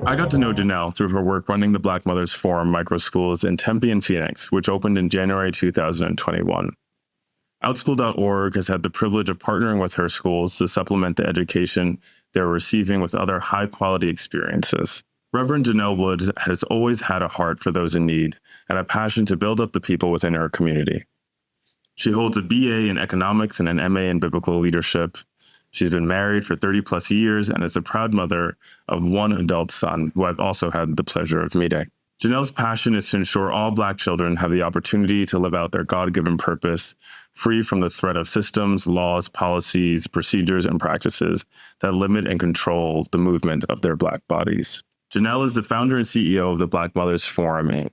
I got to know Janelle through her work running the Black Mothers Forum microschools in Tempe and Phoenix, which opened in January 2021. Outspoken.org has had the privilege of partnering with her schools to supplement the education they're receiving with other high-quality experiences. Reverend Janelle Wood has always had a heart for those in need and a passion to build up the people within her community. She holds a BA in economics and an MA in biblical leadership. She's been married for 30 plus years and is the proud mother of one adult son, who I've also had the pleasure of meeting. Janelle's passion is to ensure all Black children have the opportunity to live out their God-given purpose, free from the threat of systems, laws, policies, procedures, and practices that limit and control the movement of their Black bodies. Janelle is the founder and CEO of the Black Mothers Forum, Inc.,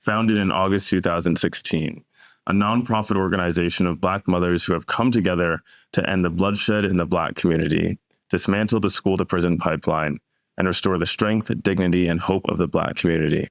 founded in August 2016, a nonprofit organization of Black mothers who have come together to end the bloodshed in the Black community, dismantle the school-to-prison pipeline, and restore the strength, dignity, and hope of the Black community.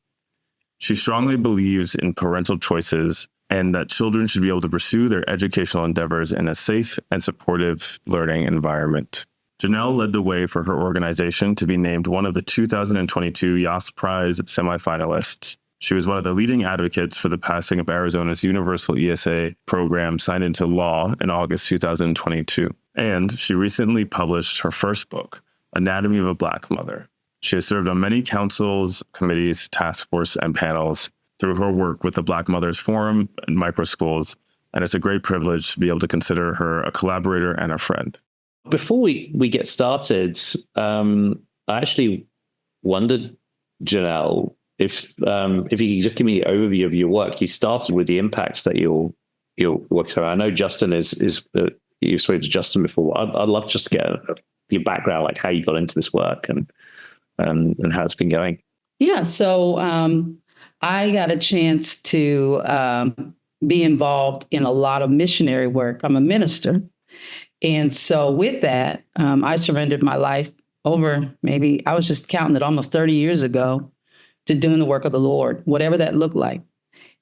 She strongly believes in parental choices and that children should be able to pursue their educational endeavors in a safe and supportive learning environment. Janelle led the way for her organization to be named one of the 2022 Yas Prize semifinalists. She was one of the leading advocates for the passing of Arizona's Universal ESA program signed into law in August 2022. And she recently published her first book, Anatomy of a Black Mother. She has served on many councils, committees, task force, and panels through her work with the Black Mothers Forum and microschools, and it's a great privilege to be able to consider her a collaborator and a friend. Before we get started, I actually wondered, Janelle, if you could just give me an overview of your work. You started with the impacts that your work. So I know Justin is you've spoken to Justin before. I'd love just to get your background, like how you got into this work and how it's been going. Yeah, so I got a chance to be involved in a lot of missionary work. I'm a minister. And so with that, I surrendered my life over I was just counting it almost 30 years ago to doing the work of the Lord, whatever that looked like.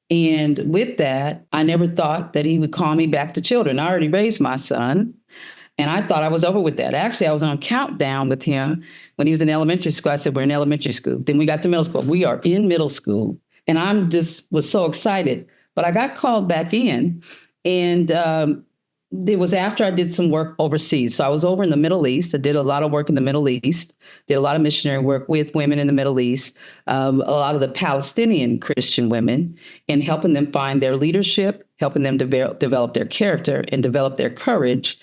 And with that, I never thought that he would call me back to children. I already raised my son, and I thought I was over with that. Actually, I was on a countdown with him when he was in elementary school. I said, we're in elementary school. Then we got to middle school. We are in middle school. And I'm just was so excited. But I got called back in, and it was after I did some work overseas. So I was over in the Middle East. I did a lot of work in the Middle East, did a lot of missionary work with women in the Middle East, a lot of the Palestinian Christian women, and helping them find their leadership, helping them develop their character and develop their courage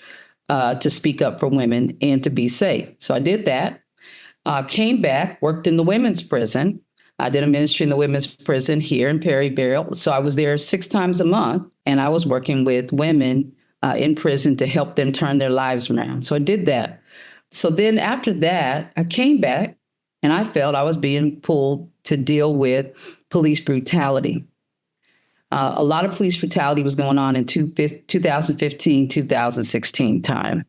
to speak up for women and to be safe. So I did that, came back, worked in the women's prison. I did a ministry in the women's prison here in Perryville. So I was there 6 times a month, and I was working with women in prison to help them turn their lives around. So I did that. So then after that, I came back and I felt I was being pulled to deal with police brutality. A lot of police brutality was going on in 2015, 2016 time.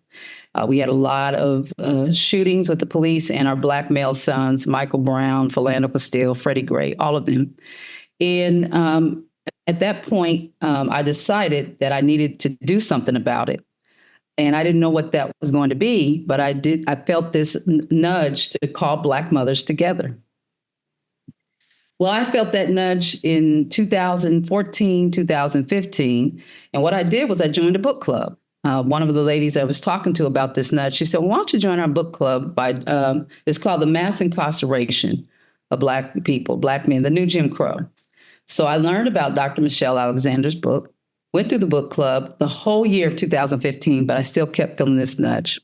We had a lot of shootings with the police and our Black male sons, Michael Brown, Philando Castile, Freddie Gray, all of them. And at that point, I decided that I needed to do something about it. And I didn't know what that was going to be, but I felt this nudge to call Black mothers together. Well, I felt that nudge in 2014, 2015. And what I did was I joined a book club. One of the ladies I was talking to about this nudge, she said, why don't you join our book club? It's called The Mass Incarceration of Black People, Black Men, the New Jim Crow. So I learned about Dr. Michelle Alexander's book, went through the book club the whole year of 2015, but I still kept feeling this nudge.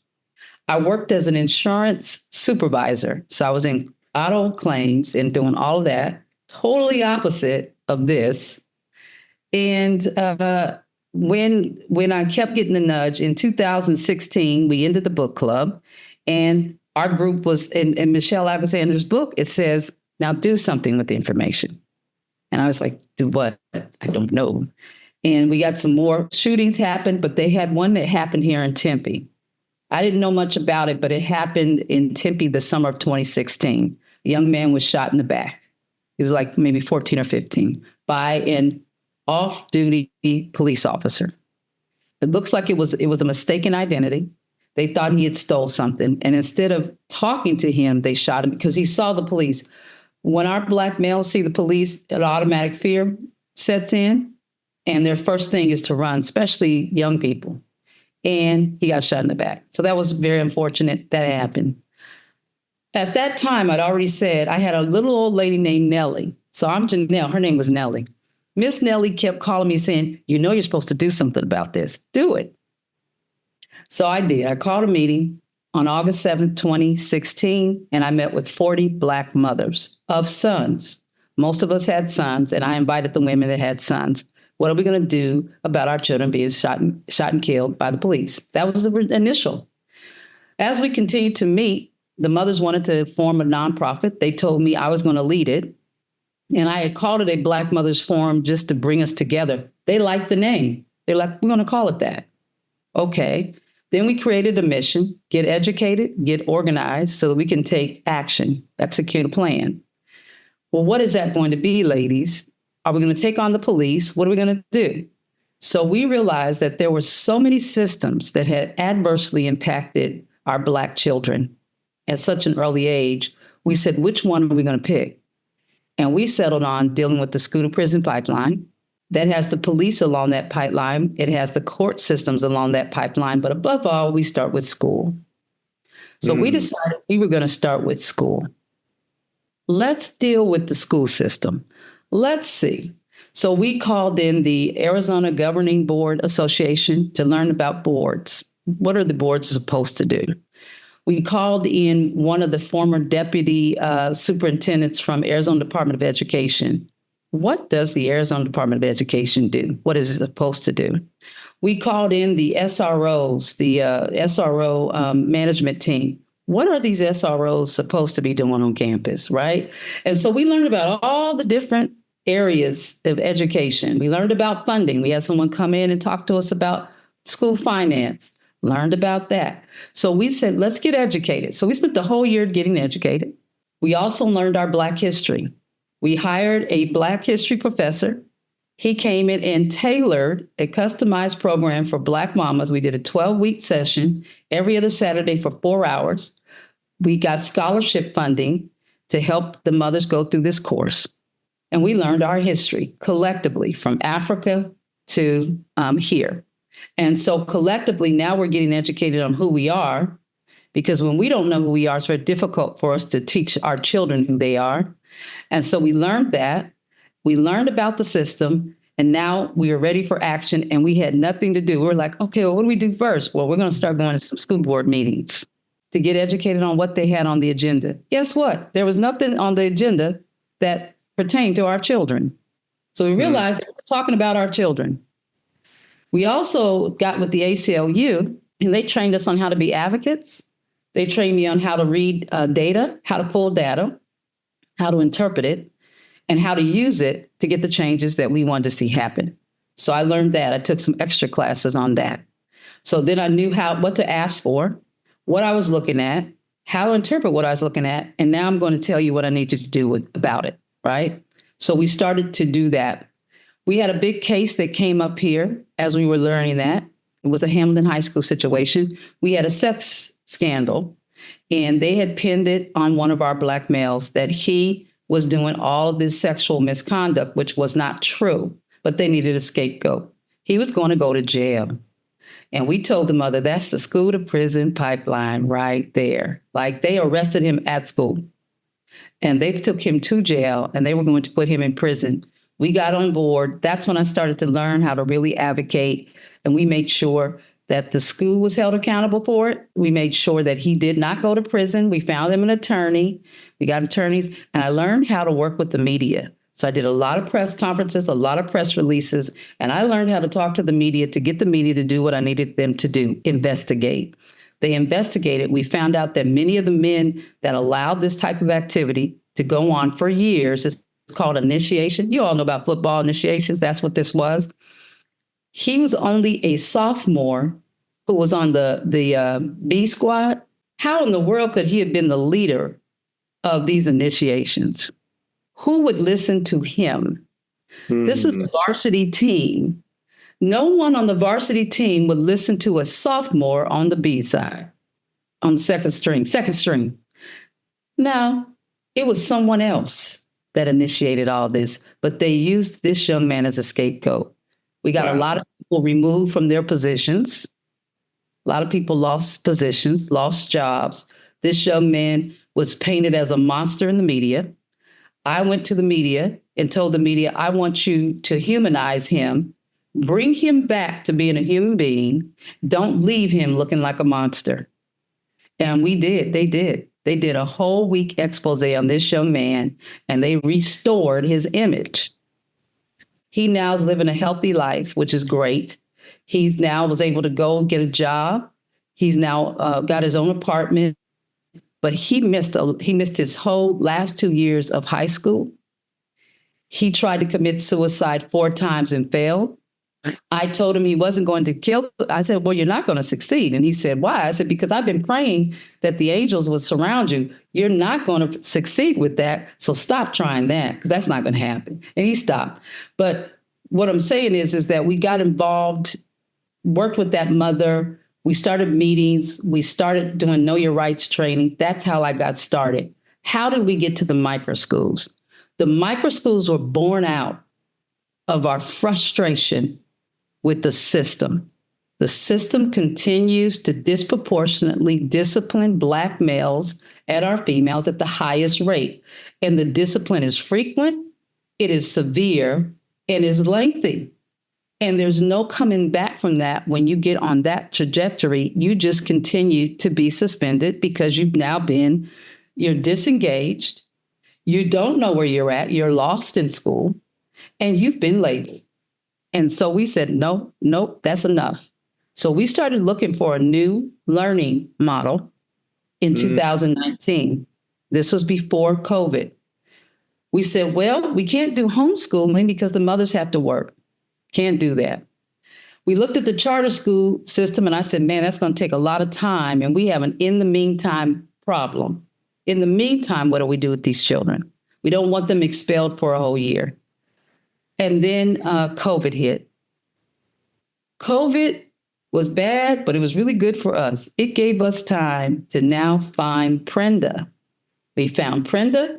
I worked as an insurance supervisor. So I was in auto claims and doing all of that, totally opposite of this. And when I kept getting the nudge in 2016, we ended the book club, and our group was in Michelle Alexander's book. It says, now do something with the information. And I was like, do what? I don't know. And we got some more shootings happen, but they had one that happened here in Tempe. I didn't know much about it, but it happened in Tempe the summer of 2016. A young man was shot in the back. He was like maybe 14 or 15 by an off-duty police officer. It looks like it was a mistaken identity. They thought he had stole something. And instead of talking to him, they shot him because he saw the police. When our Black males see the police, an automatic fear sets in. And their first thing is to run, especially young people. And he got shot in the back. So that was very unfortunate that happened. At that time, I'd already said I had a little old lady named Nellie. So I'm Janelle. Her name was Nellie. Miss Nellie kept calling me saying, you know, you're supposed to do something about this. Do it. So I did. I called a meeting on August 7th, 2016, and I met with 40 Black mothers of sons. Most of us had sons, and I invited the women that had sons. What are we going to do about our children being shot and killed by the police? That was the initial. As we continued to meet, the mothers wanted to form a nonprofit. They told me I was going to lead it. And I had called it a Black Mothers Forum just to bring us together. They liked the name. They're like, we're going to call it that. Okay. Then we created a mission, get educated, get organized so that we can take action, execute a plan. Well, what is that going to be, ladies? Are we going to take on the police? What are we going to do? So we realized that there were so many systems that had adversely impacted our Black children at such an early age. We said, which one are we going to pick? And we settled on dealing with the school to prison pipeline. That has the police along that pipeline. It has the court systems along that pipeline. But above all, we start with school. So we decided we were going to start with school. Let's deal with the school system. Let's see. So we called in the Arizona Governing Board Association to learn about boards. What are the boards supposed to do? We called in one of the former deputy superintendents from Arizona Department of Education. What does the Arizona Department of Education do? What is it supposed to do? We called in the SROs, the SRO management team. What are these SROs supposed to be doing on campus, right? And so we learned about all the different areas of education. We learned about funding. We had someone come in and talk to us about school finance. Learned about that. So we said, let's get educated. So we spent the whole year getting educated. We also learned our Black history. We hired a Black history professor. He came in and tailored a customized program for Black mamas. We did a 12-week session every other Saturday for 4 hours. We got scholarship funding to help the mothers go through this course. And we learned our history collectively from Africa to here. And so collectively, now we're getting educated on who we are, because when we don't know who we are, it's very difficult for us to teach our children who they are. And so we learned that. We learned about the system, and now we are ready for action, and we had nothing to do. We were like, okay, well, what do we do first? Well, we're going to start going to some school board meetings to get educated on what they had on the agenda. Guess what? There was nothing on the agenda that pertained to our children. So we realized that we're talking about our children. We also got with the ACLU, and they trained us on how to be advocates. They trained me on how to read data, how to pull data, how to interpret it, and how to use it to get the changes that we wanted to see happen. So I learned that. I took some extra classes on that. So then I knew what to ask for, what I was looking at, how to interpret what I was looking at, and now I'm going to tell you what I need to do about it, right? So we started to do that. We had a big case that came up here as we were learning that. It was a Hamilton High School situation. We had a sex scandal, and they had pinned it on one of our Black males that he was doing all of this sexual misconduct, which was not true, but they needed a scapegoat. He was going to go to jail. And we told the mother, that's the school to prison pipeline right there. Like, they arrested him at school, and they took him to jail, and they were going to put him in prison. We got on board. That's when I started to learn how to really advocate. And we made sure that the school was held accountable for it. We made sure that he did not go to prison. We found him an attorney. We got attorneys. And I learned how to work with the media. So I did a lot of press conferences, a lot of press releases. And I learned how to talk to the media to get the media to do what I needed them to do, investigate. They investigated. We found out that many of the men that allowed this type of activity to go on for years, it's called initiation. You all know about football initiations. That's what this was. He was only a sophomore who was on the B squad. How in the world could he have been the leader of these initiations? Who would listen to him? This is a varsity team. No one on the varsity team would listen to a sophomore on the B side. on the second string. Now, it was someone else that initiated all this, but they used this young man as a scapegoat. We got a lot of people removed from their positions. A lot of people lost positions, lost jobs. This young man was painted as a monster in the media. I went to the media and told the media, I want you to humanize him, bring him back to being a human being. Don't leave him looking like a monster. And we did. They did. They did a whole week expose on this young man, and they restored his image. He now is living a healthy life, which is great. He's now was able to go get a job. He's now got his own apartment, but he missed his whole last 2 years of high school. He tried to commit suicide 4 times and failed. I told him he wasn't going to kill. I said, well, you're not going to succeed. And he said, why? I said, because I've been praying that the angels would surround you. You're not going to succeed with that. So stop trying that, because that's not going to happen. And he stopped. But what I'm saying is that we got involved, worked with that mother. We started meetings. We started doing Know Your Rights training. That's how I got started. How did we get to the micro schools? The micro schools were born out of our frustration with the system. The system continues to disproportionately discipline Black males and our females at the highest rate. And the discipline is frequent, it is severe, and is lengthy. And there's no coming back from that. When you get on that trajectory, you just continue to be suspended because you're disengaged, you don't know where you're at, you're lost in school, and you've been labeled. And so we said, nope, that's enough. So we started looking for a new learning model in 2019. This was before COVID. We said, well, we can't do homeschooling because the mothers have to work. Can't do that. We looked at the charter school system and I said, man, that's going to take a lot of time. And we have an in the meantime problem. In the meantime, what do we do with these children? We don't want them expelled for a whole year. And then COVID hit. COVID was bad, but it was really good for us. It gave us time to now find Prenda. We found Prenda.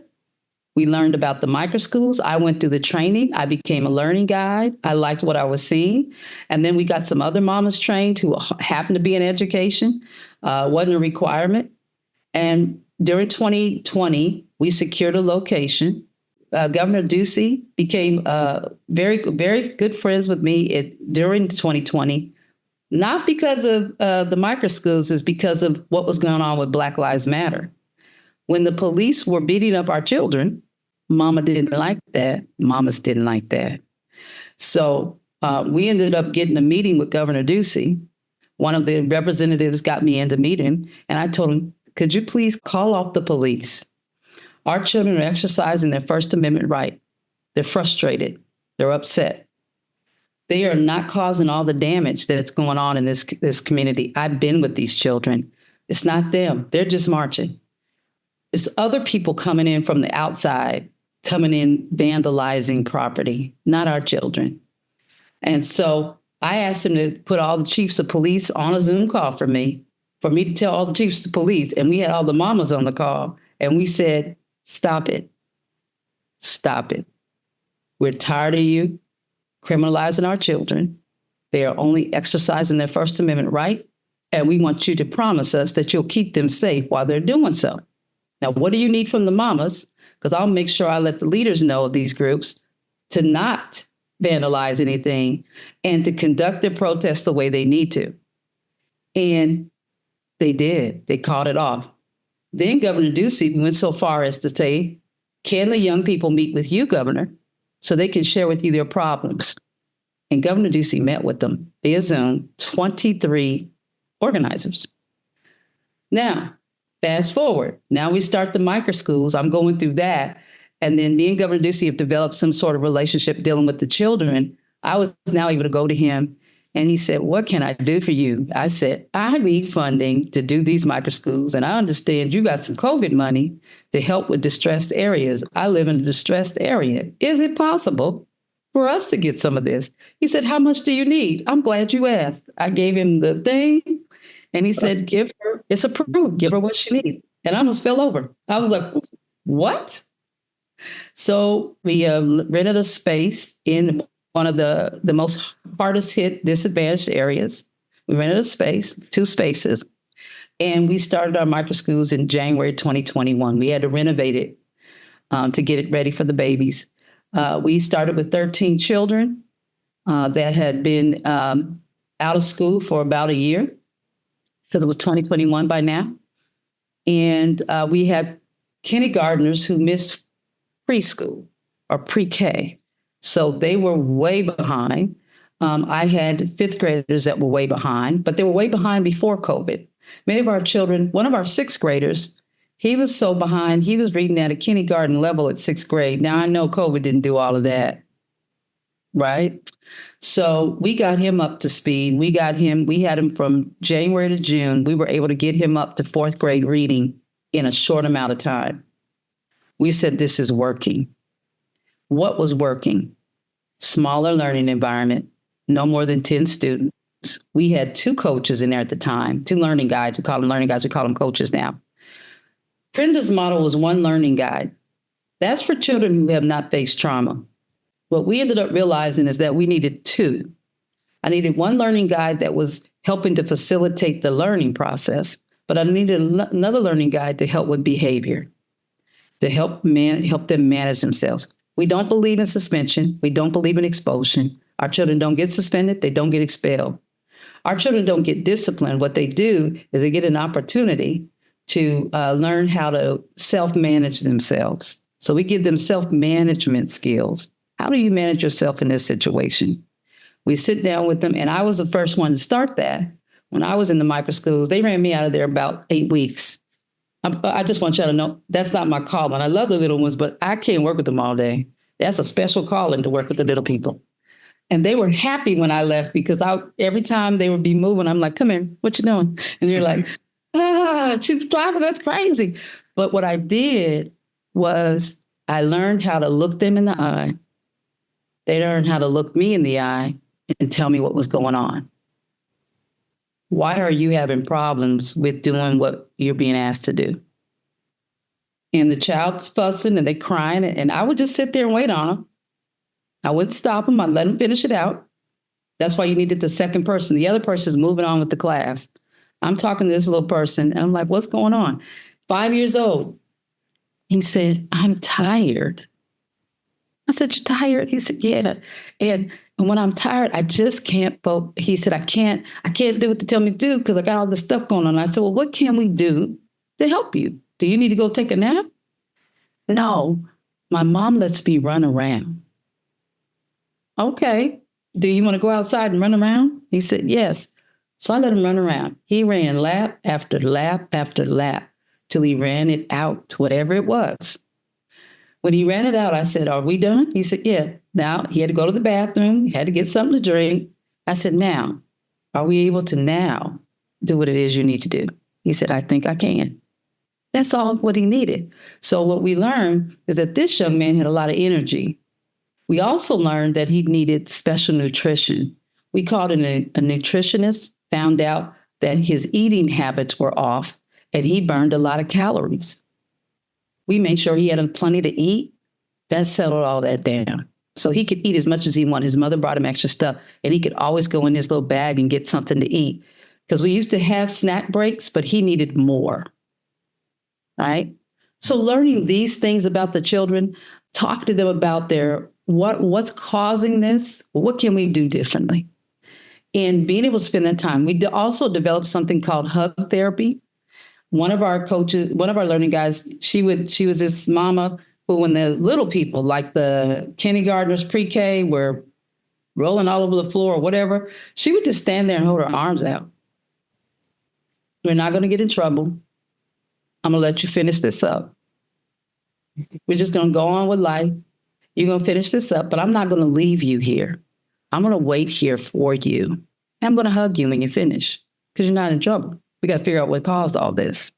We learned about the micro schools. I went through the training. I became a learning guide. I liked what I was seeing. And then we got some other mamas trained who happened to be in education. Wasn't a requirement. And during 2020, we secured a location. Governor Ducey became very, very good friends with me during 2020, not because of the micro schools, it's because of what was going on with Black Lives Matter. When the police were beating up our children, Mamas didn't like that. So we ended up getting a meeting with Governor Ducey. One of the representatives got me into meeting, and I told him, could you please call off the police? Our children are exercising their First Amendment right. They're frustrated. They're upset. They are not causing all the damage that's going on in this community. I've been with these children. It's not them. They're just marching. It's other people coming in from the outside, coming in vandalizing property, not our children. And so I asked him to put all the chiefs of police on a Zoom call for me to tell all the chiefs of police. And we had all the mamas on the call. And we said, stop it. Stop it. We're tired of you criminalizing our children. They are only exercising their First Amendment right. And we want you to promise us that you'll keep them safe while they're doing so. Now, what do you need from the mamas? Because I'll make sure I let the leaders know of these groups to not vandalize anything and to conduct their protests the way they need to. And they did. They called it off. Then Governor Ducey went so far as to say, can the young people meet with you, Governor, so they can share with you their problems? And Governor Ducey met with them via Zoom, 23 organizers. Now, fast forward. Now we start the micro schools. I'm going through that. And then me and Governor Ducey have developed some sort of relationship dealing with the children. I was now able to go to him and he said, what can I do for you? I said, I need funding to do these micro schools. And I understand you got some COVID money to help with distressed areas. I live in a distressed area. Is it possible for us to get some of this? He said, how much do you need? I'm glad you asked. I gave him the thing. And he said, give her, it's approved, give her what she needs. And I almost fell over. I was like, what? So we rented a space in one of the most hardest hit disadvantaged areas. We rented a space, 2 spaces, and we started our micro schools in January 2021. We had to renovate it to get it ready for the babies. We started with 13 children that had been out of school for about a year, because it was 2021 by now. And we had kindergartners who missed preschool or pre-K. So they were way behind. I had 5th graders that were way behind, but they were way behind before COVID. Many of our children, one of our 6th graders, he was so behind, he was reading at a kindergarten level at 6th grade. Now I know COVID didn't do all of that, right? So we got him up to speed. We had him from January to June. We were able to get him up to 4th grade reading in a short amount of time. We said, this is working. What was working? Smaller learning environment, no more than 10 students. We had 2 coaches in there at the time, 2 learning guides. We call them learning guides. We call them coaches now. Prenda's model was 1 learning guide. That's for children who have not faced trauma. What we ended up realizing is that we needed 2. I needed 1 learning guide that was helping to facilitate the learning process, but I needed another learning guide to help with behavior, to help them manage themselves. We don't believe in suspension. We don't believe in expulsion. Our children don't get suspended. They don't get expelled. Our children don't get disciplined. What they do is they get an opportunity to learn how to self-manage themselves. So we give them self-management skills. How do you manage yourself in this situation? We sit down with them, and I was the first one to start that. When I was in the micro schools, they ran me out of there about 8 weeks. I just want y'all to know that's not my calling. I love the little ones, but I can't work with them all day. That's a special calling to work with the little people. And they were happy when I left, because every time they would be moving, I'm like, come here, what you doing? And they're like, she's driving, that's crazy. But what I did was I learned how to look them in the eye. They learned how to look me in the eye and tell me what was going on. Why are you having problems with doing what you're being asked to do? And the child's fussing and they crying, and I would just sit there and wait on them. I wouldn't stop them. I'd let them finish it out. That's why you needed the second person. The other person is moving on with the class. I'm talking to this little person, and I'm like, what's going on? 5 years old. He said, I'm tired. I said, you're tired? He said, yeah. And when I'm tired, I just can't focus. He said, I can't do what they tell me to do because I got all this stuff going on. I said, well, what can we do to help you? Do you need to go take a nap? No, my mom lets me run around. Okay. Do you want to go outside and run around? He said, yes. So I let him run around. He ran lap after lap after lap till he ran it out, whatever it was. When he ran it out, I said, are we done? He said, yeah. Now he had to go to the bathroom. He had to get something to drink. I said, now, are we able to now do what it is you need to do? He said, I think I can. That's all what he needed. So what we learned is that this young man had a lot of energy. We also learned that he needed special nutrition. We called in a nutritionist, found out that his eating habits were off and he burned a lot of calories. We made sure he had plenty to eat. That settled all that down. So he could eat as much as he wanted. His mother brought him extra stuff, and he could always go in his little bag and get something to eat. Because we used to have snack breaks, but he needed more, right? So learning these things about the children, talk to them about what's causing this, what can we do differently? And being able to spend that time. We also developed something called hug therapy. One of our coaches, one of our learning guys, she was this mama who, when the little people, like the kindergartners, pre-K, were rolling all over the floor or whatever, she would just stand there and hold her arms out. We're not going to get in trouble. I'm going to let you finish this up. We're just going to go on with life. You're going to finish this up, but I'm not going to leave you here. I'm going to wait here for you. And I'm going to hug you when you finish because you're not in trouble. We got to figure out what caused all this.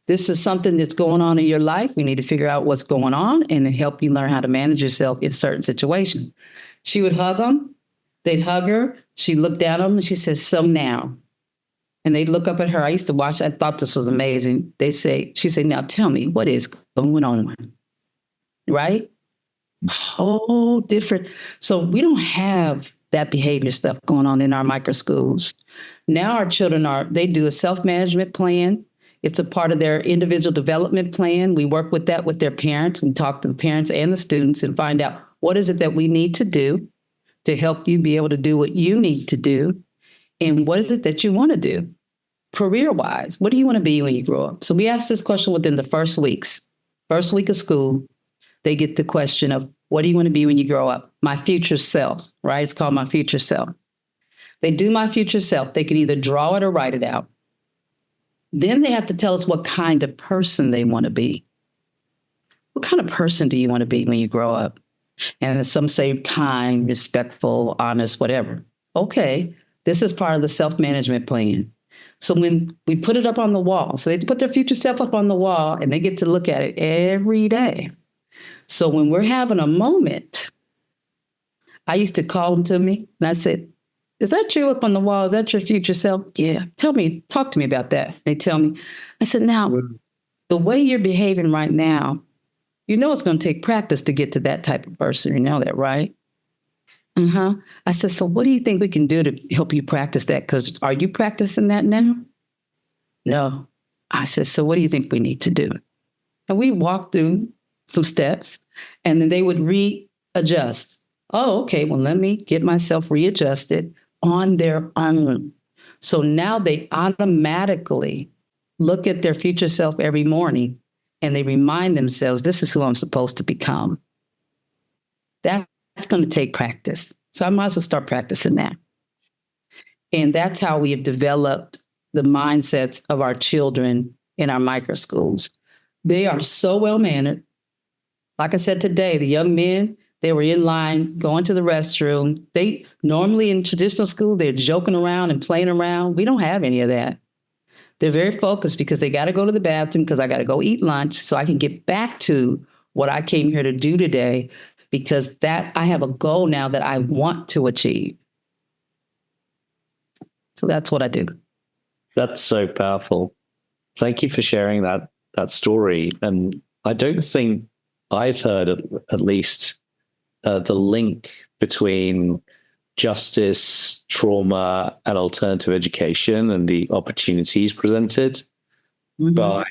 This is something that's going on in your life. We need to figure out what's going on and help you learn how to manage yourself in certain situations. She would hug them. They'd hug her. She looked at them and she says, so now, And they look up at her. I used to watch. I thought this was amazing. She said, now tell me, what is going on? Right? Whole different. So we don't have that behavior stuff going on in our micro schools. Now our children they do a self-management plan. It's a part of their individual development plan. We work with that with their parents. We talk to the parents and the students and find out what is it that we need to do to help you be able to do what you need to do. And what is it that you want to do career-wise? What do you want to be when you grow up? So we ask this question within the first week of school. They get the question of, what do you want to be when you grow up? My future self, right? It's called my future self. They do my future self. They can either draw it or write it out. Then they have to tell us what kind of person they want to be. What kind of person do you want to be when you grow up? And some say kind, respectful, honest, whatever. Okay, this is part of the self-management plan. So when we put it up on the wall, so they put their future self up on the wall and they get to look at it every day. So when we're having a moment, I used to call them to me and I said, is that you up on the wall? Is that your future self? Yeah. Talk to me about that. They tell me. I said, now, the way you're behaving right now, you know it's going to take practice to get to that type of person. You know that, right? Uh-huh. I said, so what do you think we can do to help you practice that? Because are you practicing that now? No. I said, so what do you think we need to do? And we walked through some steps and then they would readjust. Oh, okay. Well, let me get myself readjusted on their own. So now they automatically look at their future self every morning and they remind themselves, this is who I'm supposed to become. That's going to take practice. So I might as well start practicing that. And that's how we have developed the mindsets of our children in our micro schools. They are so well-mannered. Like I said today, the young men, they were in line, going to the restroom. They normally in traditional school, they're joking around and playing around. We don't have any of that. They're very focused because they got to go to the bathroom because I got to go eat lunch so I can get back to what I came here to do today, because that I have a goal now that I want to achieve. So that's what I do. That's so powerful. Thank you for sharing that story. And I don't think I've heard, at least, the link between justice, trauma, and alternative education and the opportunities presented by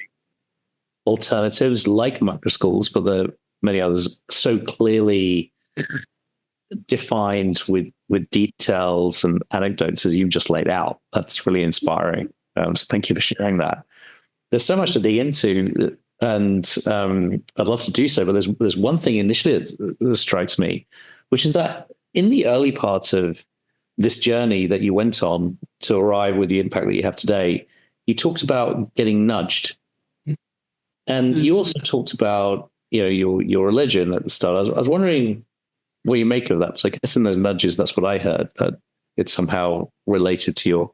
alternatives like micro schools, but there are many others so clearly defined with details and anecdotes as you've just laid out. That's really inspiring. So thank you for sharing that. There's so much to dig into, and I'd love to do so, but there's one thing initially that strikes me, which is that in the early part of this journey that you went on to arrive with the impact that you have today, you talked about getting nudged. And you also talked about, your religion at the start. I was wondering what you make of that. Because I guess in those nudges, that's what I heard, that it's somehow related to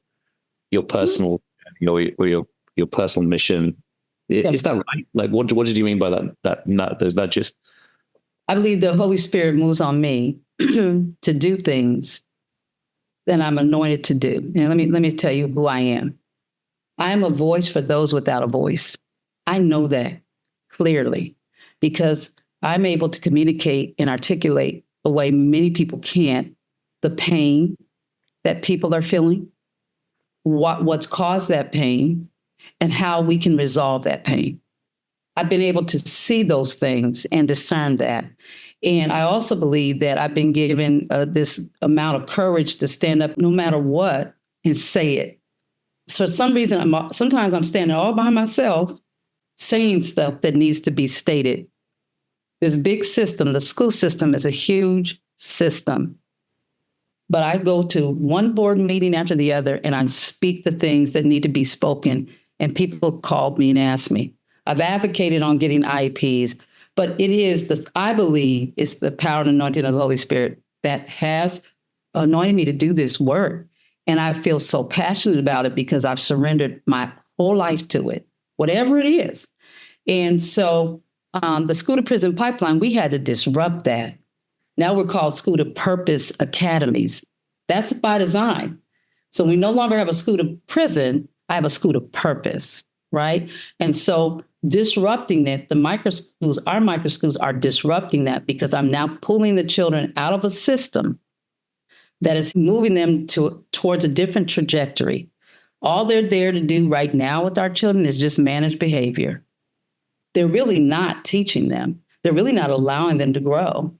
your personal, your personal mission. Yeah. Is that right? Like, what did you mean by those nudges? I believe the Holy Spirit moves on me to do things that I'm anointed to do. And let me tell you who I am. I am a voice for those without a voice. I know that clearly because I'm able to communicate and articulate the way many people can't, the pain that people are feeling, what's caused that pain, and how we can resolve that pain. I've been able to see those things and discern that. And I also believe that I've been given this amount of courage to stand up no matter what and say it. So for some reason, sometimes I'm standing all by myself saying stuff that needs to be stated. This big system, the school system, is a huge system. But I go to one board meeting after the other and I speak the things that need to be spoken. And people called me and asked me. I've advocated on getting IEPs, but I believe it's the power and anointing of the Holy Spirit that has anointed me to do this work. And I feel so passionate about it because I've surrendered my whole life to it, whatever it is. And so the school to prison pipeline, we had to disrupt that. Now we're called school to purpose academies. That's by design. So we no longer have a school to prison. I have a school to purpose, right? And so disrupting that, our micro schools are disrupting that because I'm now pulling the children out of a system that is moving them towards a different trajectory. All they're there to do right now with our children is just manage behavior. They're really not teaching them. They're really not allowing them to grow.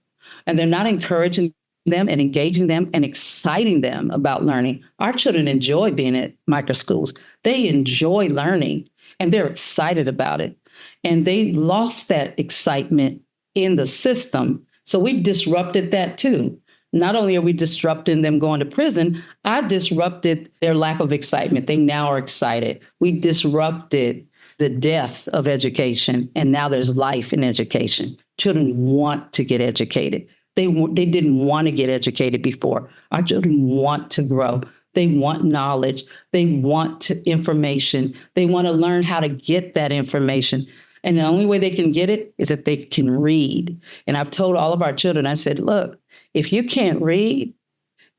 And they're not encouraging them and engaging them and exciting them about learning. Our children enjoy being at micro schools. They enjoy learning and they're excited about it. And they lost that excitement in the system. So we disrupted that too. Not only are we disrupting them going to prison, I disrupted their lack of excitement. They now are excited. We disrupted the death of education, and now there's life in education. Children want to get educated. They didn't want to get educated before. Our children want to grow. They want knowledge. They want information. They want to learn how to get that information. And the only way they can get it is if they can read. And I've told all of our children, I said, look, if you can't read,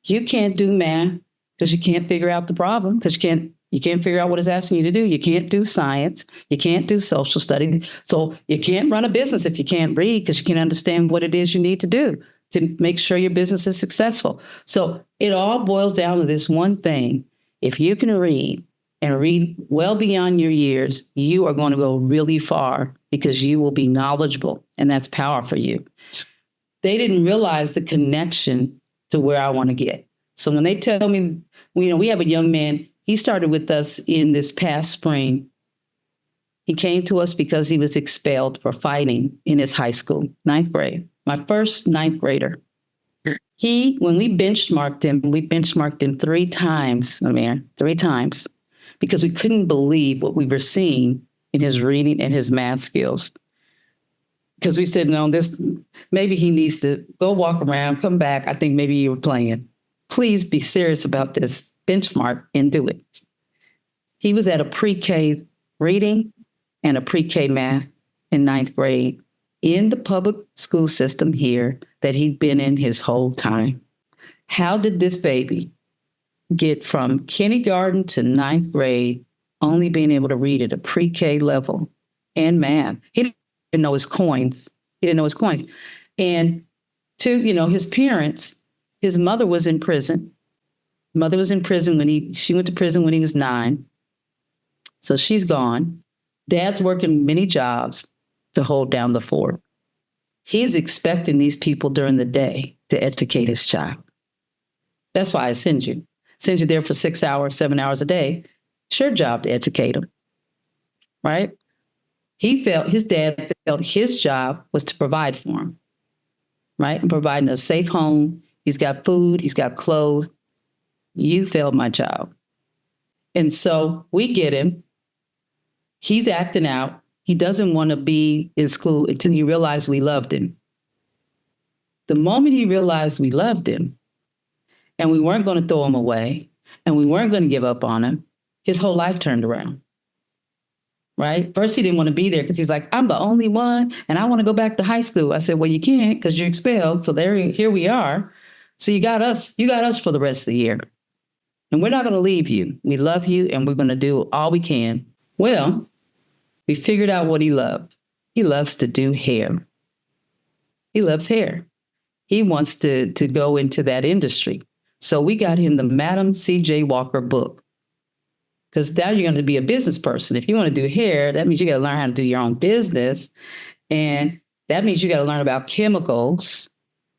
you can't do math because you can't figure out the problem, because you can't figure out what it's asking you to do. You can't do science. You can't do social studies. So you can't run a business if you can't read because you can't understand what it is you need to do to make sure your business is successful. So it all boils down to this one thing. If you can read and read well beyond your years, you are going to go really far because you will be knowledgeable, and that's power for you. They didn't realize the connection to where I want to get. So when they tell me, we have a young man, he started with us in this past spring. He came to us because he was expelled for fighting in his high school, 9th grade, my first 9th grader. When we benchmarked him 3 times, Amir, 3 times, because we couldn't believe what we were seeing in his reading and his math skills. Because we said, no, maybe he needs to go walk around, come back. I think maybe you were playing. Please be serious about this benchmark and do it. He was at a pre-K reading and a pre-K math in 9th grade in the public school system here that he'd been in his whole time. How did this baby get from kindergarten to 9th grade only being able to read at a pre-K level and math? He didn't know his coins. And his parents, his mother was in prison. Mother was in prison she went to prison when he was 9. So she's gone. Dad's working many jobs to hold down the fort. He's expecting these people during the day to educate his child. That's why I send you there for 6 hours, 7 hours a day. It's your job to educate them, right? His dad felt his job was to provide for him, right? And providing a safe home. He's got food, he's got clothes. You failed my child. And so we get him. He's acting out. He doesn't want to be in school until he realized we loved him. The moment he realized we loved him and we weren't going to throw him away and we weren't going to give up on him, his whole life turned around. Right? First, he didn't want to be there because he's like, I'm the only one and I want to go back to high school. I said, well, you can't because you're expelled. So here we are. So you got us for the rest of the year. And we're not going to leave you. We love you and we're going to do all we can. Well, we figured out what he loved. He loves to do hair. He loves hair. He wants to go into that industry. So we got him the Madam C.J. Walker book. Because now you're going to be a business person. If you want to do hair, that means you got to learn how to do your own business. And that means you got to learn about chemicals,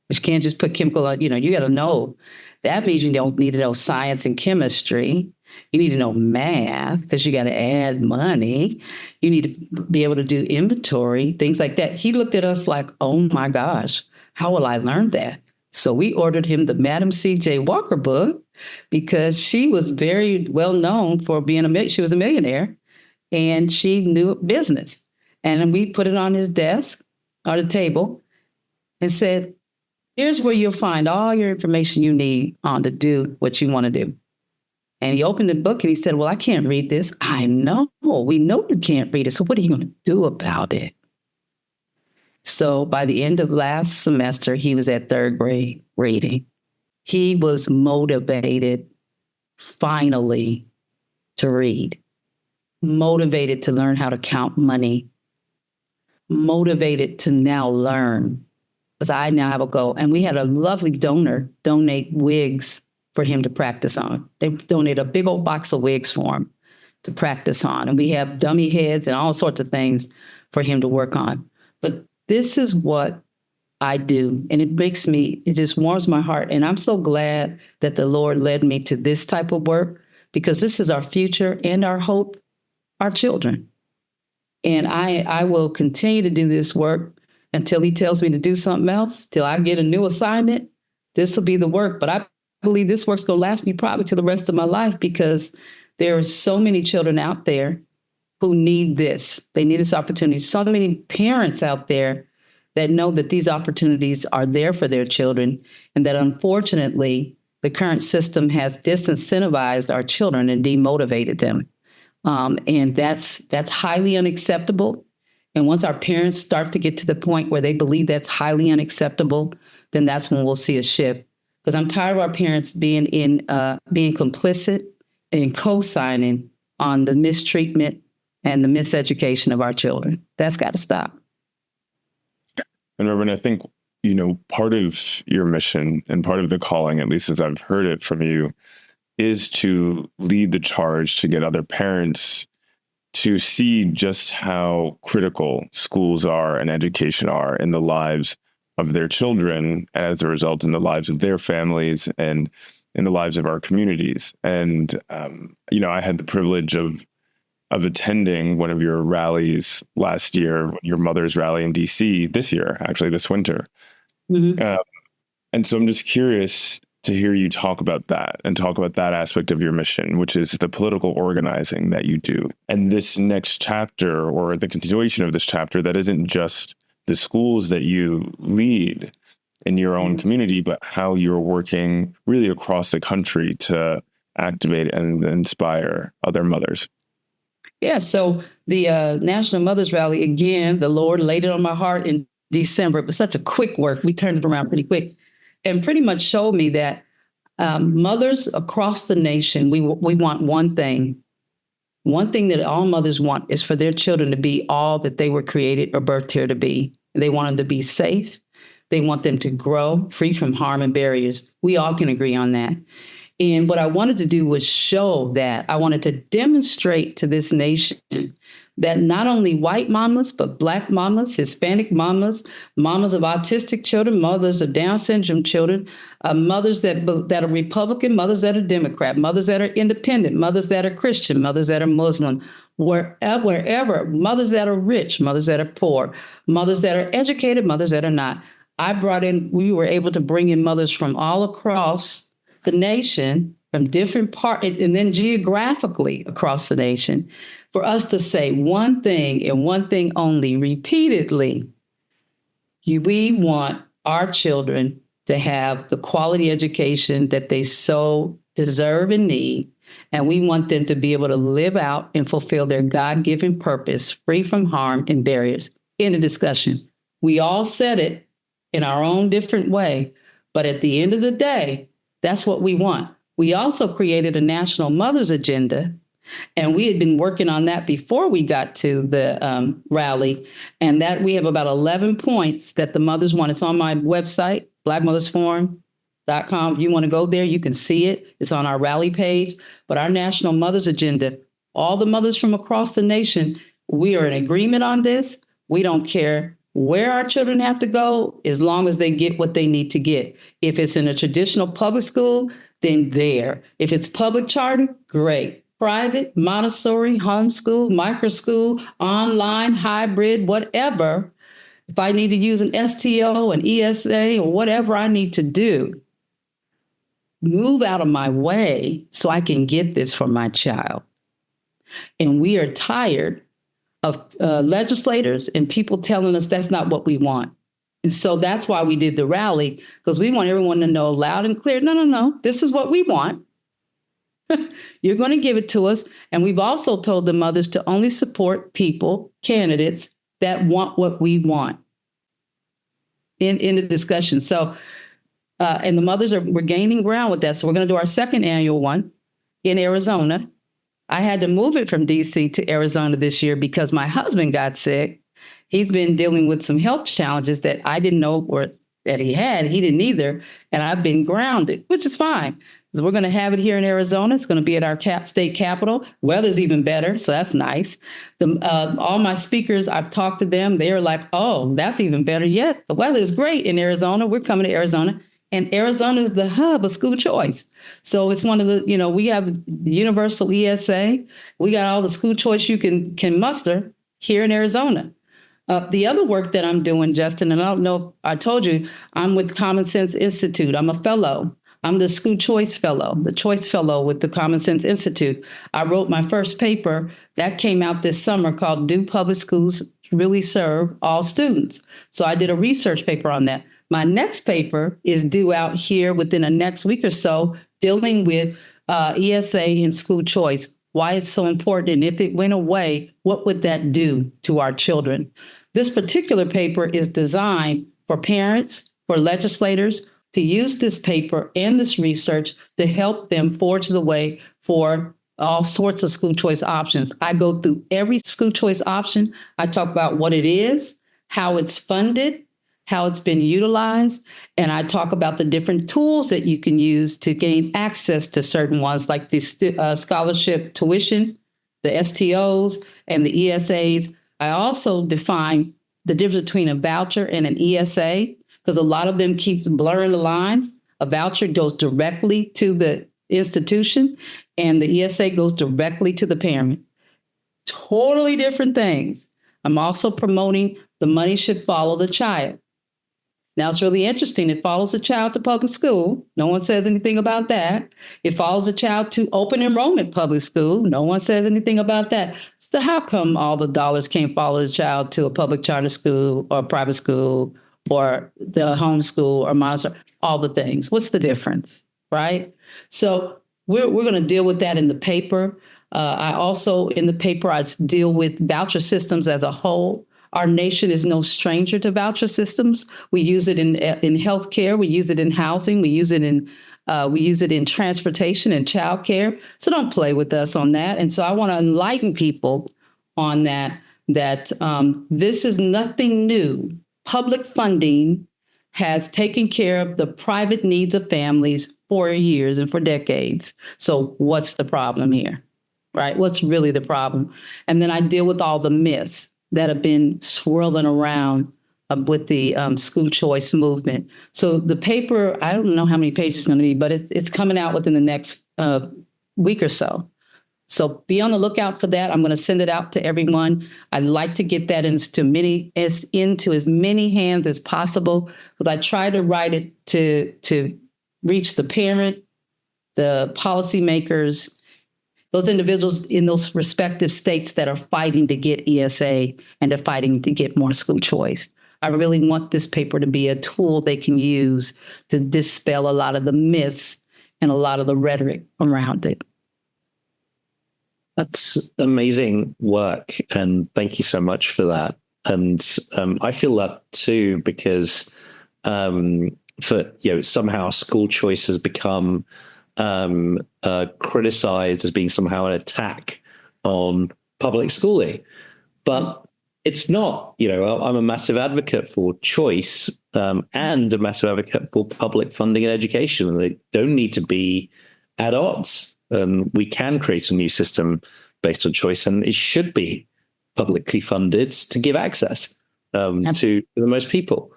which you can't just put chemical on, you got to know. That means you don't need to know science and chemistry. You need to know math because you got to add money. You need to be able to do inventory, things like that. He looked at us like, oh my gosh, how will I learn that? So we ordered him the Madam C.J. Walker book because she was very well known for being she was a millionaire and she knew business. And we put it on his desk or the table and said, here's where you'll find all your information you need on to do what you want to do. And he opened the book and he said, well, I can't read this. I know. We know you can't read it. So what are you going to do about it? So by the end of last semester, he was at 3rd grade reading. He was motivated finally to read, motivated to learn how to count money, motivated to now learn, because I now have a goal. And we had a lovely donor donate wigs for him to practice on. They donated a big old box of wigs for him to practice on. And we have dummy heads and all sorts of things for him to work on. But this is what I do. And it just warms my heart. And I'm so glad that the Lord led me to this type of work, because this is our future and our hope, our children. And I will continue to do this work until he tells me to do something else, till I get a new assignment. This will be the work. But I believe this work's going to last me probably to the rest of my life, because there are so many children out there who need this. They need this opportunity. So many parents out there that know that these opportunities are there for their children, and that unfortunately the current system has disincentivized our children and demotivated them. And that's highly unacceptable. And once our parents start to get to the point where they believe that's highly unacceptable, then that's when we'll see a shift. Because I'm tired of our parents being complicit and co-signing on the mistreatment and the miseducation of our children. That's got to stop. And Reverend, I think, part of your mission and part of the calling, at least as I've heard it from you, is to lead the charge to get other parents to see just how critical schools are and education are in the lives of their children, and as a result, in the lives of their families and in the lives of our communities. And, I had the privilege of attending one of your rallies last year, your mother's rally in DC this year, actually this winter. Mm-hmm. And so I'm just curious to hear you talk about that and talk about that aspect of your mission, which is the political organizing that you do. And this next chapter, or the continuation of this chapter, that isn't just the schools that you lead in your own community, but how you're working really across the country to activate and inspire other mothers. Yeah, so the National Mothers Rally, again, the Lord laid it on my heart in December. It was such a quick work. We turned it around pretty quick, and pretty much showed me that mothers across the nation, we want one thing. One thing that all mothers want is for their children to be all that they were created or birthed here to be. They want them to be safe. They want them to grow free from harm and barriers. We all can agree on that. And what I wanted to do was show that. I wanted to demonstrate to this nation that not only white mamas, but Black mamas, Hispanic mamas, mamas of autistic children, mothers of Down syndrome children, mothers that are Republican, mothers that are Democrat, mothers that are independent, mothers that are Christian, mothers that are Muslim, wherever, mothers that are rich, mothers that are poor, mothers that are educated, mothers that are not. We were able to bring in mothers from all across the nation, from different parts, and then geographically across the nation, for us to say one thing and one thing only repeatedly. We want our children to have the quality education that they so deserve and need, and we want them to be able to live out and fulfill their God-given purpose, free from harm and barriers. In the discussion, we all said it in our own different way, but at the end of the day, that's what we want. We also created a national mothers agenda, and we had been working on that before we got to the rally, and that we have about 11 points that the mothers want. It's on my website, blackmothersforum.com. If you want to go there, you can see it. It's on our rally page. But our national mothers agenda, all the mothers from across the nation, we are in agreement on this. We don't care where our children have to go, as long as they get what they need to get. If it's in a traditional public school, then there. If it's public charter, great. Private, Montessori, homeschool, microschool, online, hybrid, whatever. If I need to use an STO, an ESA, or whatever I need to do, move out of my way so I can get this for my child. And we are tired of legislators and people telling us that's not what we want. And so that's why we did the rally, because we want everyone to know loud and clear, no, this is what we want. You're going to give it to us. And we've also told the mothers to only support candidates that want what we want in the discussion. So, and the mothers we're gaining ground with that. So we're going to do our second annual one. in Arizona. I had to move it from DC to Arizona this year because my husband got sick. He's been dealing with some health challenges that I didn't know that he had. He didn't either. And I've been grounded, which is fine. So we're going to have it here in Arizona. It's going to be at our state capital. Weather's even better, so that's nice. All my speakers, I've talked to them. They're like, oh, that's even better yet. The weather is great in Arizona. We're coming to Arizona. And Arizona is the hub of school choice. So it's one of the, we have the universal ESA. We got all the school choice you can muster here in Arizona. The other work that I'm doing, Justin, and I don't know if I told you, I'm with Common Sense Institute. I'm a fellow. I'm the school choice fellow, the choice fellow with the Common Sense Institute. I wrote my first paper that came out this summer called Do Public Schools Really Serve All Students? So I did a research paper on that. My next paper is due out here within the next week or so, dealing with ESA and school choice, why it's so important. And if it went away, what would that do to our children? This particular paper is designed for parents, for legislators, to use this paper and this research to help them forge the way for all sorts of school choice options. I go through every school choice option. I talk about what it is, how it's funded, how it's been utilized, and I talk about the different tools that you can use to gain access to certain ones, like the scholarship tuition, the STOs, and the ESAs. I also define the difference between a voucher and an ESA, because a lot of them keep blurring the lines. A voucher goes directly to the institution, and the ESA goes directly to the parent. Totally different things. I'm also promoting the money should follow the child. Now, it's really interesting. It follows the child to public school. No one says anything about that. It follows the child to open enrollment public school. No one says anything about that. So how come all the dollars can't follow the child to a public charter school or private school or the homeschool or Montessori? All the things. What's the difference, right? So we're going to deal with that in the paper. I also, in the paper, I deal with voucher systems as a whole. Our nation is no stranger to voucher systems. We use it in healthcare. We use it in housing. We use it in transportation and childcare. So don't play with us on that. And so I want to enlighten people on that this is nothing new. Public funding has taken care of the private needs of families for years and for decades. So what's the problem here, right? What's really the problem? And then I deal with all the myths that have been swirling around with the school choice movement. So the paper, I don't know how many pages it's going to be, but it's coming out within the next week or so. So be on the lookout for that. I'm going to send it out to everyone. I'd like to get that into as many hands as possible, but I try to write it to reach the parent, the policymakers, those individuals in those respective states that are fighting to get ESA and are fighting to get more school choice. I really want this paper to be a tool they can use to dispel a lot of the myths and a lot of the rhetoric around it. That's amazing work, and thank you so much for that. And I feel that too, because somehow school choice has become criticized as being somehow an attack on public schooling, but it's not. I'm a massive advocate for choice and a massive advocate for public funding and education, and they don't need to be at odds. We can create a new system based on choice, and it should be publicly funded to give access to the most people.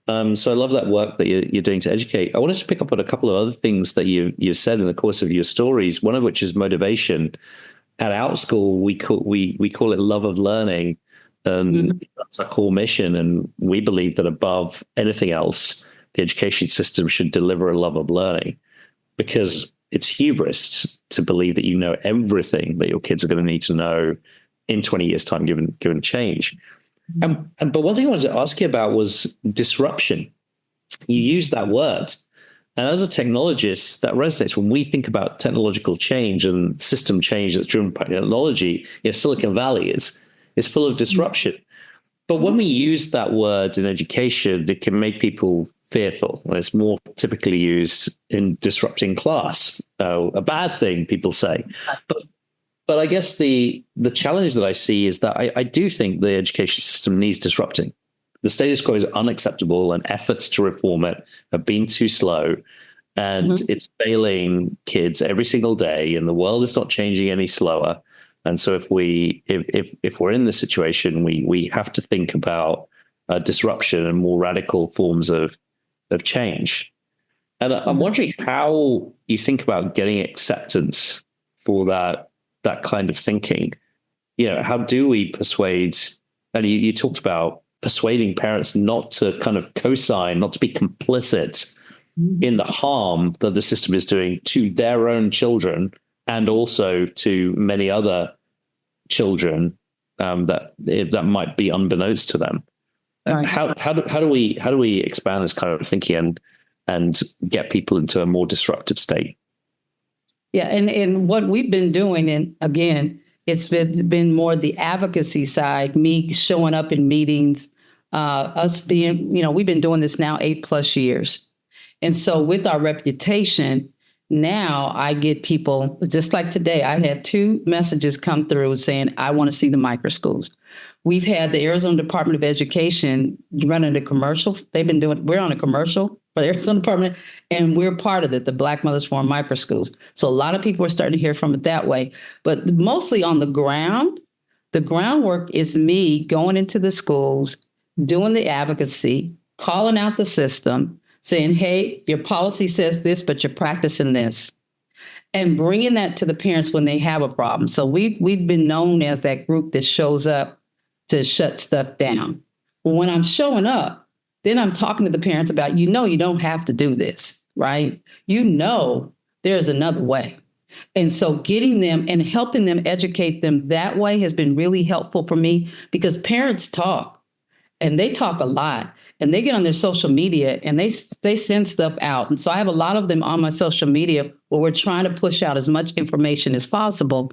So I love that work that you're doing to educate. I wanted to pick up on a couple of other things that you've said in the course of your stories, one of which is motivation. At Outschool, we call it love of learning, and that's our core mission. And we believe that above anything else, the education system should deliver a love of learning, because it's hubris to believe that you know everything that your kids are going to need to know in 20 years' time, given change. But one thing I wanted to ask you about was disruption. You use that word. And as a technologist, that resonates. When we think about technological change and system change that's driven by technology, Silicon Valley is full of disruption. But when we use that word in education, it can make people fearful. It's more typically used in disrupting class, a bad thing, people say. But I guess the challenge that I see is that I do think the education system needs disrupting. The status quo is unacceptable, and efforts to reform it have been too slow, and it's failing kids every single day, and the world is not changing any slower. And so if we're in this situation, we have to think about disruption and more radical forms of change. And I'm wondering how you think about getting acceptance for that kind of thinking. How do we persuade? And you talked about persuading parents not to kind of co-sign, not to be complicit in the harm that the system is doing to their own children and also to many other children that might be unbeknownst to them. Right. How do we expand this kind of thinking and get people into a more disruptive state? Yeah, and what we've been doing, and again, it's been more the advocacy side, me showing up in meetings, us being, we've been doing this now 8+ years. And so with our reputation, now I get people, just like today, I had 2 messages come through saying, I want to see the micro schools. We've had the Arizona Department of Education running a commercial. We're on a commercial for the Arizona Department, and we're part of it, the Black Mothers Forum micro schools. So a lot of people are starting to hear from it that way. But mostly on the ground, the groundwork is me going into the schools, doing the advocacy, calling out the system, saying, hey, your policy says this, but you're practicing this, and bringing that to the parents when they have a problem. So we've been known as that group that shows up to shut stuff down. Well, when I'm showing up, then I'm talking to the parents about, you don't have to do this, right? There's another way. And so getting them and helping them educate them that way has been really helpful for me, because parents talk, and they talk a lot. And they get on their social media and they send stuff out. And so I have a lot of them on my social media where we're trying to push out as much information as possible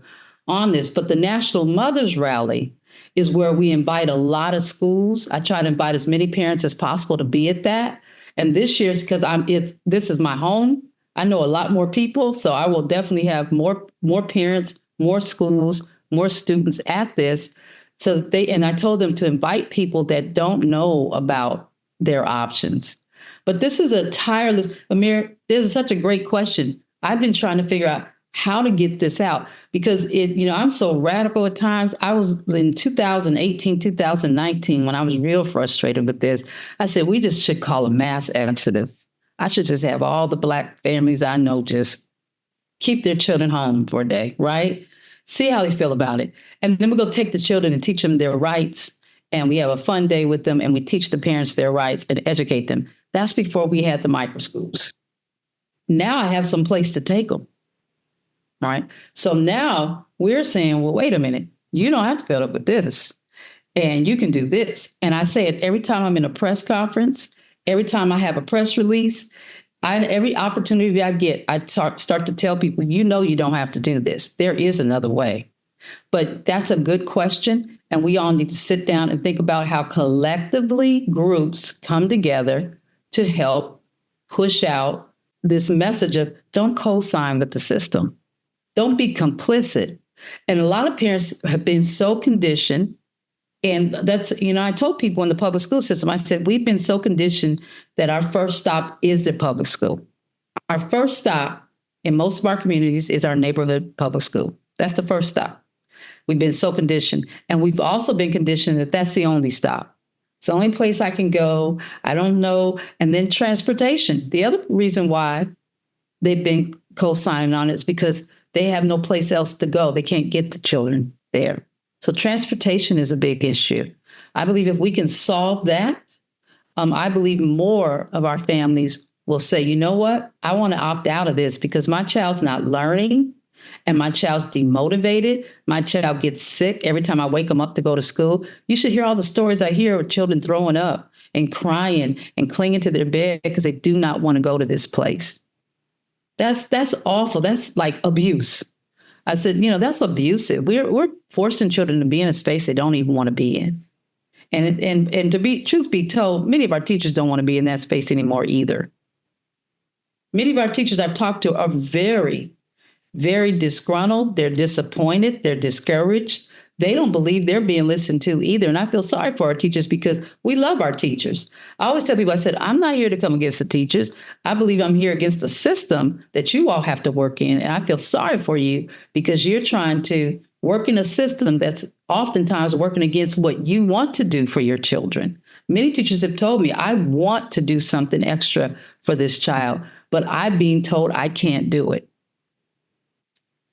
on this. But the National Mothers Rally is where we invite a lot of schools. I try to invite as many parents as possible to be at that. And this year's because this is my home. I know a lot more people, so I will definitely have more parents, more schools, more students at this. So and I told them to invite people that don't know about their options. But this is a tireless, Amir, this is such a great question. I've been trying to figure out how to get this out, because I'm so radical at times. I was in 2018, 2019, when I was real frustrated with this. I said, we just should call a mass exodus. I should just have all the Black families I know just keep their children home for a day, right? See how they feel about it. And then we go take the children and teach them their rights. And we have a fun day with them, and we teach the parents their rights and educate them. That's before we had the micro schools. Now I have some place to take them. All right. So now we're saying, well, wait a minute. You don't have to put up with this, and you can do this. And I say it every time I'm in a press conference, every time I have a press release, every opportunity I get, I start to tell people, you don't have to do this. There is another way. But that's a good question. And we all need to sit down and think about how collectively groups come together to help push out this message of don't co-sign with the system. Don't be complicit. And a lot of parents have been so conditioned. And that's, I told people in the public school system, I said, we've been so conditioned that our first stop is the public school. Our first stop in most of our communities is our neighborhood public school. That's the first stop. We've been so conditioned. And we've also been conditioned that that's the only stop. It's the only place I can go. I don't know. And then transportation. The other reason why they've been co-signing on it is because they have no place else to go. They can't get the children there. So transportation is a big issue. I believe if we can solve that, I believe more of our families will say, you know what? I want to opt out of this because my child's not learning. And my child's demotivated. My child gets sick every time I wake them up to go to school. You should hear all the stories I hear of children throwing up and crying and clinging to their bed because they do not want to go to this place. That's awful. That's like abuse. I said, that's abusive. We're forcing children to be in a space they don't even want to be in. And to be truth be told, many of our teachers don't want to be in that space anymore either. Many of our teachers I've talked to are very, very disgruntled. They're disappointed. They're discouraged. They don't believe they're being listened to either. And I feel sorry for our teachers because we love our teachers. I always tell people, I said, I'm not here to come against the teachers. I believe I'm here against the system that you all have to work in. And I feel sorry for you because you're trying to work in a system that's oftentimes working against what you want to do for your children. Many teachers have told me, I want to do something extra for this child, but I'm being told I can't do it.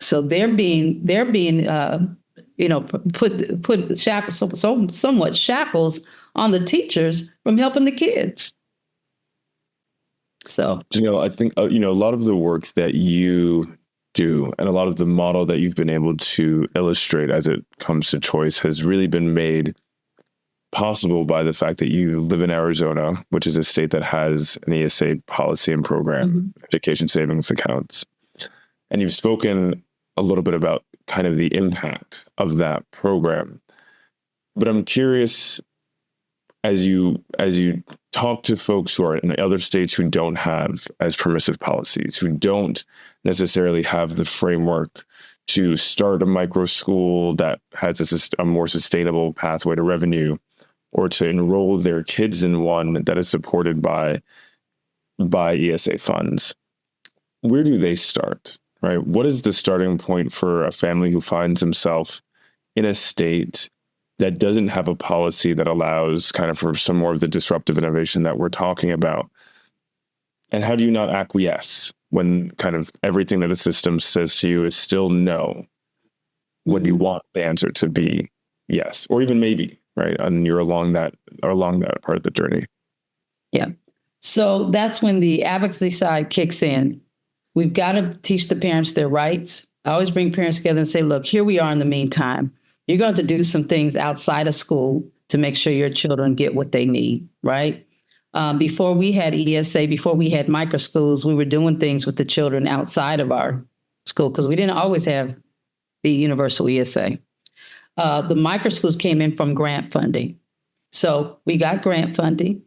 So they're being put shackles, somewhat shackles on the teachers from helping the kids. So, I think, a lot of the work that you do and a lot of the model that you've been able to illustrate as it comes to choice has really been made possible by the fact that you live in Arizona, which is a state that has an ESA policy and program, education savings accounts. And you've spoken a little bit about kind of the impact of that program. But I'm curious, as you talk to folks who are in other states who don't have as permissive policies, who don't necessarily have the framework to start a micro school that has a more sustainable pathway to revenue, or to enroll their kids in one that is supported by ESA funds, where do they start? Right? What is the starting point for a family who finds himself in a state that doesn't have a policy that allows kind of for some more of the disruptive innovation that we're talking about? And how do you not acquiesce when kind of everything that the system says to you is still no, when you want the answer to be yes, or even maybe, right? And you're along that part of the journey. Yeah. So that's when the advocacy side kicks in. We've got to teach the parents their rights. I always bring parents together and say, look, here we are in the meantime. You're going to do some things outside of school to make sure your children get what they need, right? Before we had ESA, before we had micro schools, we were doing things with the children outside of our school because we didn't always have the universal ESA. The micro schools came in from grant funding. So we got grant funding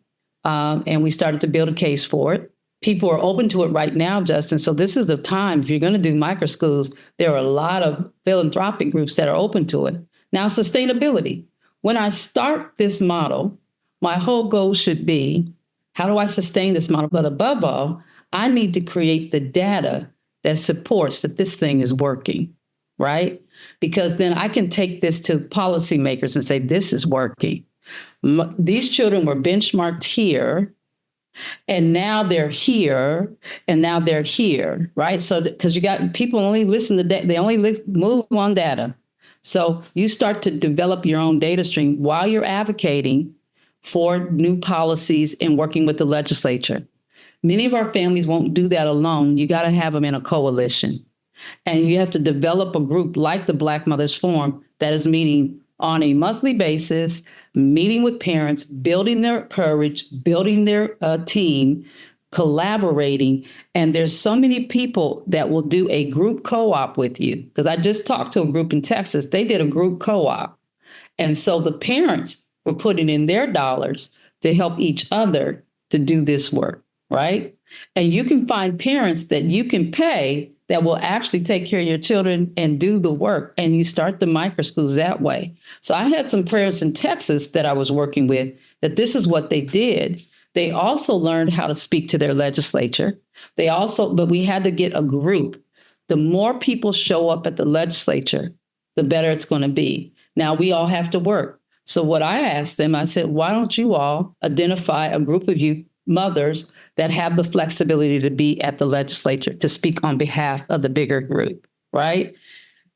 and we started to build a case for it. People are open to it right now, Justin. So this is the time. If you're going to do micro schools, there are a lot of philanthropic groups that are open to it. Now, sustainability. When I start this model, my whole goal should be, how do I sustain this model? But above all, I need to create the data that supports that this thing is working, right? Because then I can take this to policymakers and say, this is working. These children were benchmarked here, and now they're here, and now they're here, right? So, because you got people only listen to data, they only move on data. So you start to develop your own data stream while you're advocating for new policies and working with the legislature. Many of our families won't do that alone. You got to have them in a coalition. And you have to develop a group like the Black Mothers Forum that is meeting on a monthly basis, meeting with parents, building their courage, building their team, collaborating. And there's so many people that will do a group co-op with you. Because I just talked to a group in Texas. They did a group co-op. And so the parents were putting in their dollars to help each other to do this work, right? And you can find parents that you can pay that will actually take care of your children and do the work. And you start the micro schools that way. So I had some parents in Texas that I was working with that this is what they did. They also learned how to speak to their legislature. But we had to get a group. The more people show up at the legislature, the better it's going to be. Now we all have to work. So what I asked them, I said, why don't you all identify a group of you mothers that have the flexibility to be at the legislature to speak on behalf of the bigger group, right?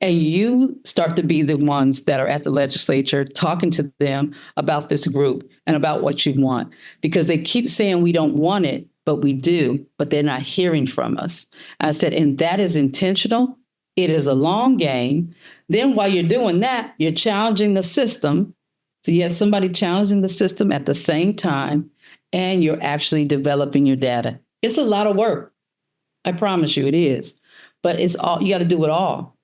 And you start to be the ones that are at the legislature talking to them about this group and about what you want, because they keep saying we don't want it, but we do, but they're not hearing from us. I said, and that is intentional. It is a long game. Then while you're doing that, you're challenging the system. So you have somebody challenging the system at the same time, and you're actually developing your data. It's a lot of work. I promise you it is. But it's all, you got to do it all.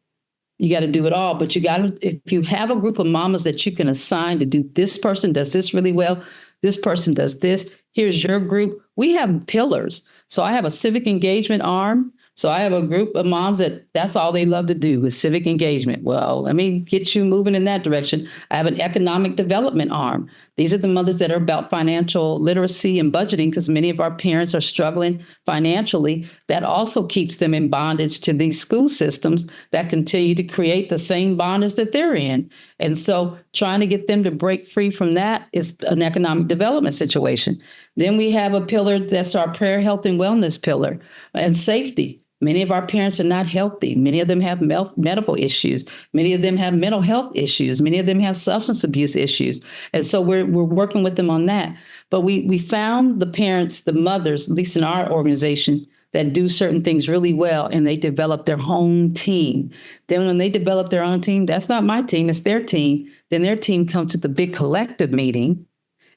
You got to do it all. But you got to, if you have a group of mamas that you can assign to do, this person does this really well, this person does this, here's your group. We have pillars. So I have a civic engagement arm. So I have a group of moms that's all they love to do is civic engagement. Well, let me get you moving in that direction. I have an economic development arm. These are the mothers that are about financial literacy and budgeting, because many of our parents are struggling financially. That also keeps them in bondage to these school systems that continue to create the same bondage that they're in. And so trying to get them to break free from that is an economic development situation. Then we have a pillar that's our prayer, health, and wellness pillar, and safety. Many of our parents are not healthy. Many of them have medical issues. Many of them have mental health issues. Many of them have substance abuse issues. And so we're working with them on that. But we found the parents, the mothers, at least in our organization, that do certain things really well, and they develop their own team. Then when they develop their own team, that's not my team, it's their team. Then their team comes to the big collective meeting,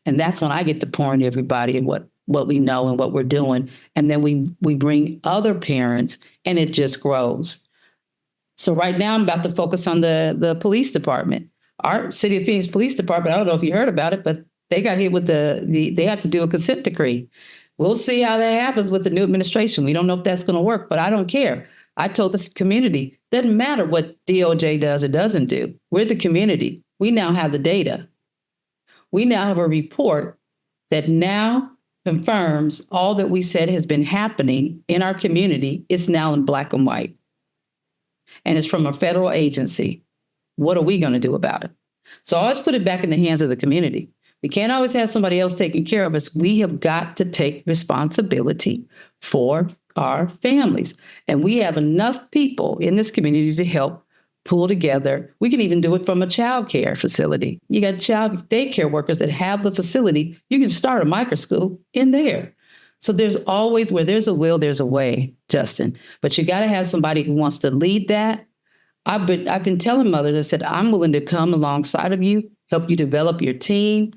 and that's when I get to pour into everybody and what we know and what we're doing. And then we bring other parents, and it just grows. So right now I'm about to focus on the police department. Our City of Phoenix Police Department, I don't know if you heard about it, but they got hit with they have to do a consent decree. We'll see how that happens with the new administration. We don't know if that's going to work, but I don't care. I told the community, doesn't matter what DOJ does or doesn't do. We're the community. We now have the data. We now have a report that now confirms all that we said has been happening in our community. It's now in black and white. And it's from a federal agency. What are we going to do about it? So I always put it back in the hands of the community. We can't always have somebody else taking care of us. We have got to take responsibility for our families. And we have enough people in this community to help pull together. We can even do it from a child care facility. You got child daycare workers that have the facility. You can start a micro school in there. So there's always, where there's a will, there's a way, Justin. But you got to have somebody who wants to lead that. I've been telling mothers, I said, I'm willing to come alongside of you, help you develop your team,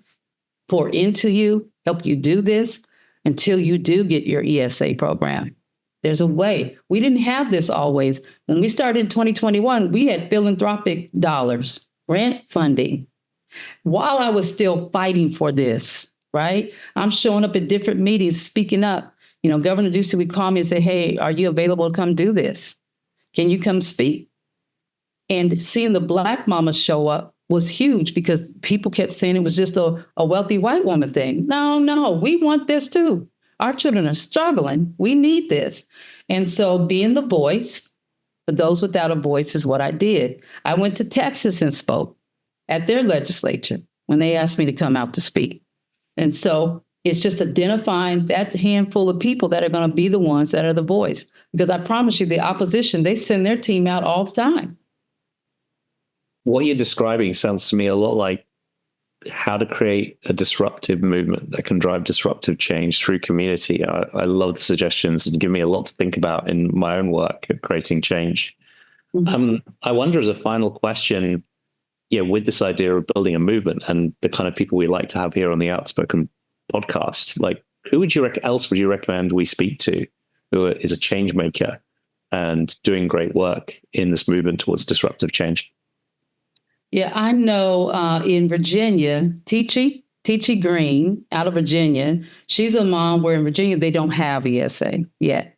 pour into you, help you do this until you do get your ESA program. There's a way. We didn't have this always. When we started in 2021, we had philanthropic dollars, grant funding. While I was still fighting for this, right? I'm showing up at different meetings, speaking up. You know, Governor Ducey would call me and say, hey, are you available to come do this? Can you come speak? And seeing the Black mamas show up was huge, because people kept saying it was just a wealthy white woman thing. No, we want this too. Our children are struggling. We need this. And so being the voice for those without a voice is what I did. I went to Texas and spoke at their legislature when they asked me to come out to speak. And so it's just identifying that handful of people that are going to be the ones that are the voice. Because I promise you, the opposition, they send their team out all the time. What you're describing sounds to me a lot like how to create a disruptive movement that can drive disruptive change through community. I love the suggestions and give me a lot to think about in my own work at creating change. Mm-hmm. I wonder, as a final question, with this idea of building a movement and the kind of people we like to have here on the Outspoken podcast, like who would you else would you recommend we speak to who is a change maker and doing great work in this movement towards disruptive change? Yeah, I know in Virginia, Teachy Green out of Virginia, she's a mom where in Virginia they don't have ESA yet.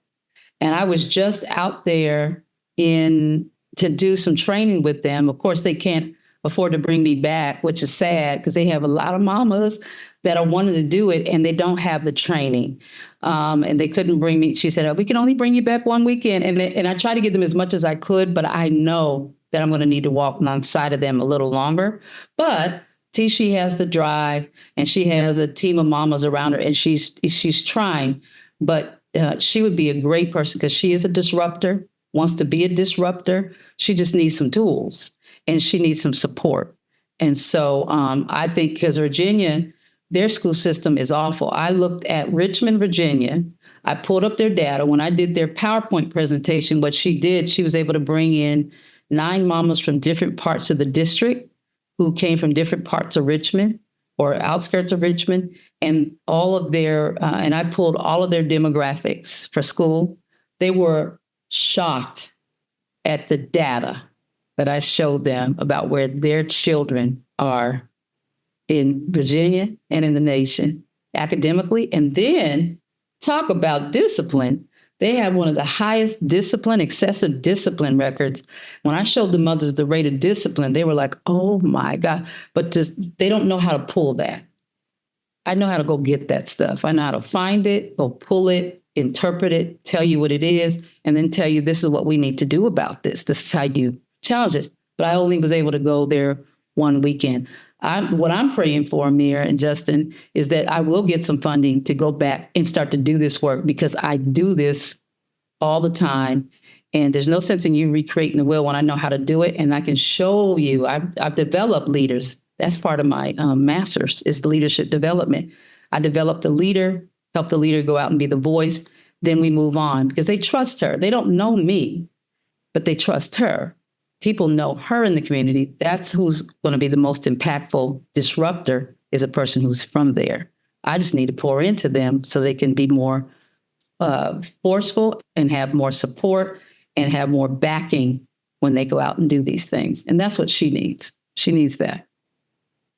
And I was just out there to do some training with them. Of course, they can't afford to bring me back, which is sad because they have a lot of mamas that are wanting to do it and they don't have the training. And they couldn't bring me. She said, we can only bring you back one weekend. And I tried to give them as much as I could, but I know that I'm going to need to walk alongside of them a little longer. But Tishy has the drive, and she has a team of mamas around her, and she's trying. But she would be a great person because she is a disruptor, wants to be a disruptor. She just needs some tools, and she needs some support. And so I think because Virginia, their school system is awful. I looked at Richmond, Virginia. I pulled up their data. When I did their PowerPoint presentation, what she did, she was able to bring in 9 mamas from different parts of the district who came from different parts of Richmond or outskirts of Richmond, and all of their, and I pulled all of their demographics for school. They were shocked at the data that I showed them about where their children are in Virginia and in the nation academically, and then talk about discipline. They have one of the highest discipline, excessive discipline records. When I showed the mothers the rate of discipline, they were like, oh my God. But they don't know how to pull that. I know how to go get that stuff. I know how to find it, go pull it, interpret it, tell you what it is, and then tell you this is what we need to do about this. This is how you challenge this. But I only was able to go there one weekend. What I'm praying for, Amir and Justin, is that I will get some funding to go back and start to do this work, because I do this all the time. And there's no sense in you recreating the wheel when I know how to do it. And I can show you, I've developed leaders. That's part of my master's, is leadership development. I developed a leader, help the leader go out and be the voice. Then we move on because they trust her. They don't know me, but they trust her. People know her in the community. That's who's going to be the most impactful disruptor, is a person who's from there. I just need to pour into them so they can be more forceful and have more support and have more backing when they go out and do these things. And that's what she needs. She needs that.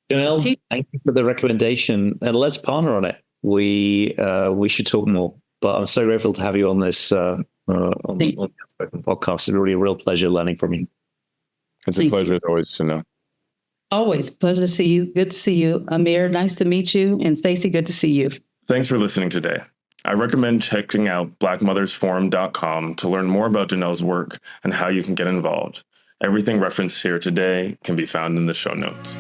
Janelle, thank you for the recommendation, and let's partner on it. We should talk more. But I'm so grateful to have you on this on the Outspoken podcast. It's really a real pleasure learning from you. It's a pleasure always to know. Always. Pleasure to see you. Good to see you. Amir, nice to meet you. And Stacey, good to see you. Thanks for listening today. I recommend checking out blackmothersforum.com to learn more about Janelle's work and how you can get involved. Everything referenced here today can be found in the show notes.